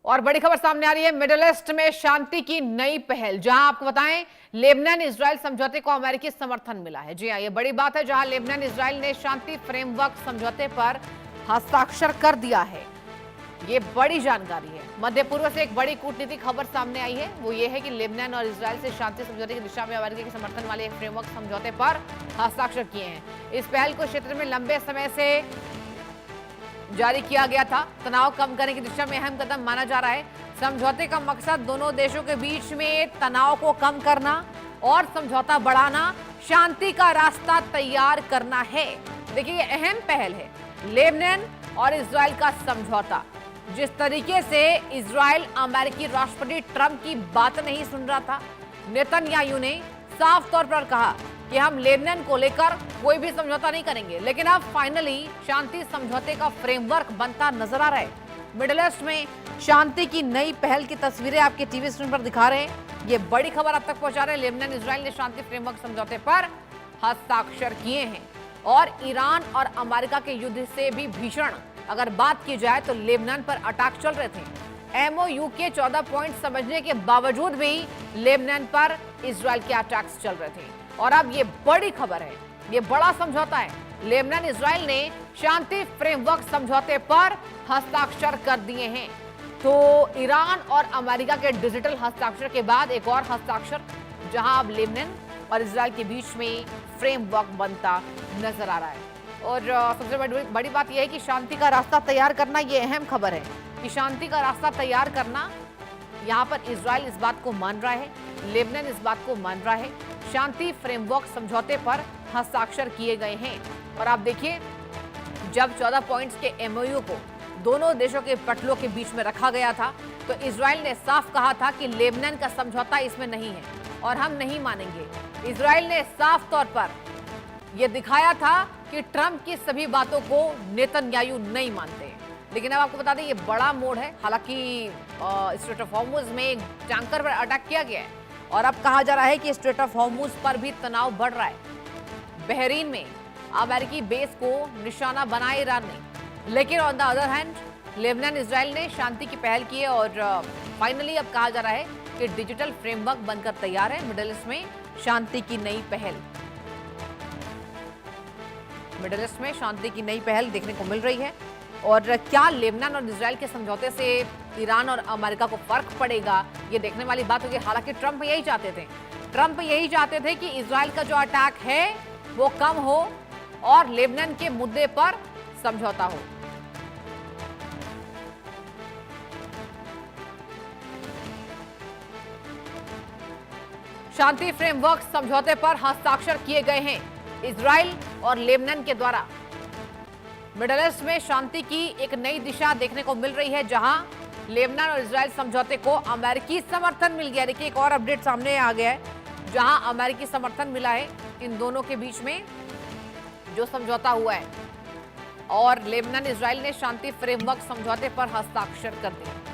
और बड़ी खबर सामने आ रही है, मिडिल ईस्ट में शांति की नई पहल। जहां आपको बताएं, लेबनान इजराइल समझौते को अमेरिकी समर्थन मिला है। जी हां, ये बड़ी बात है। जहां लेबनान इजराइल ने शांति फ्रेमवर्क समझौते पर हस्ताक्षर कर दिया है, ये बड़ी जानकारी है। मध्य पूर्व से एक बड़ी कूटनीतिक खबर सामने आई है, वो ये है कि लेबनान और इजराइल से शांति समझौते की दिशा में अमेरिका के समर्थन वाले एक फ्रेमवर्क समझौते पर हस्ताक्षर किए हैं। इस पहल को क्षेत्र में लंबे समय से जारी किया गया था। तनाव कम करने की दिशा में अहम कदम माना जा रहा है। समझौते का मकसद दोनों देशों के बीच में तनाव को कम करना और समझौता बढ़ाना, शांति का रास्ता तैयार करना है। देखिए, ये अहम पहल है। लेबनान और इजराइल का समझौता, जिस तरीके से इजराइल अमेरिकी राष्ट्रपति ट्रंप की बात नहीं सुन रहा था, नेतन्याहू ने साफ तौर पर कहा कि हम लेबनान को लेकर कोई भी समझौता नहीं करेंगे, लेकिन अब फाइनली शांति समझौते का फ्रेमवर्क बनता नजर आ रहा है। मिडिल ईस्ट में शांति की नई पहल की तस्वीरें आपके टीवी स्क्रीन पर दिखा रहे हैं। ये बड़ी खबर अब तक पहुंचा रहे हैं। लेबनान इजराइल ने शांति फ्रेमवर्क समझौते पर हस्ताक्षर किए हैं और ईरान और अमेरिका के युद्ध से भी भीषण अगर बात की जाए तो लेबनान पर अटैक चल रहे थे। एमओयू के 14 पॉइंट समझने के बावजूद भी लेबनान पर इजराइल के अटैक्स चल रहे थे। और अब ये बड़ी खबर है, ये बड़ा समझौता है। लेबनान इजराइल ने शांति फ्रेमवर्क समझौते पर हस्ताक्षर कर दिए हैं। तो ईरान और अमेरिका के डिजिटल हस्ताक्षर के बाद एक और हस्ताक्षर, जहां अब लेबनान और इजराइल के बीच में फ्रेमवर्क बनता नजर आ रहा है। और सबसे बड़ी बात यह है कि शांति का रास्ता तैयार करना, ये अहम खबर है कि शांति का रास्ता तैयार करना, यहाँ पर इजराइल इस बात को मान रहा है, लेबनान इस बात को मान रहा है। शांति फ्रेमवर्क समझौते पर हस्ताक्षर किए गए हैं। और आप देखिए, जब 14 पॉइंट्स के एमओयू को दोनों देशों के पटलों के बीच में रखा गया था, तो इजराइल ने साफ कहा था कि लेबनान का समझौता इसमें नहीं है और हम नहीं मानेंगे। इजराइल ने साफ तौर पर यह दिखाया था कि ट्रंप की सभी बातों को नेतन्याहू नहीं मानते। लेकिन अब आपको बता दें, ये बड़ा मोड़ है। हालांकि स्ट्रेट ऑफ हॉर्मुज में एक टैंकर पर अटैक किया गया है और अब कहा जा रहा है कि स्ट्रेट ऑफ हॉर्मुज पर भी तनाव बढ़ रहा है। बहरीन में अमेरिकी बेस को निशाना बनाए ईरान ने, लेकिन on the other hand Lebanon Israel ने शांति की पहल की है। और फाइनली अब कहा जा रहा है कि डिजिटल फ्रेमवर्क बनकर तैयार है। मिडिल ईस्ट में शांति की नई पहल, मिडिल ईस्ट में शांति की नई पहल देखने को मिल रही है। और क्या लेबनान और इजराइल के समझौते से ईरान और अमेरिका को फर्क पड़ेगा, ये देखने वाली बात होगी। हालांकि ट्रंप यही चाहते थे, ट्रंप यही चाहते थे कि इजराइल का जो अटैक है वो कम हो और लेबनान के मुद्दे पर समझौता हो। शांति फ्रेमवर्क समझौते पर हस्ताक्षर किए गए हैं इजराइल और लेबनान के द्वारा। मिडिल ईस्ट में शांति की एक नई दिशा देखने को मिल रही है, जहां लेबनान और इजराइल समझौते को अमेरिकी समर्थन मिल गया। देखिए, एक और अपडेट सामने आ गया है, जहां अमेरिकी समर्थन मिला है इन दोनों के बीच में जो समझौता हुआ है। और लेबनान इजराइल ने शांति फ्रेमवर्क समझौते पर हस्ताक्षर कर दिए।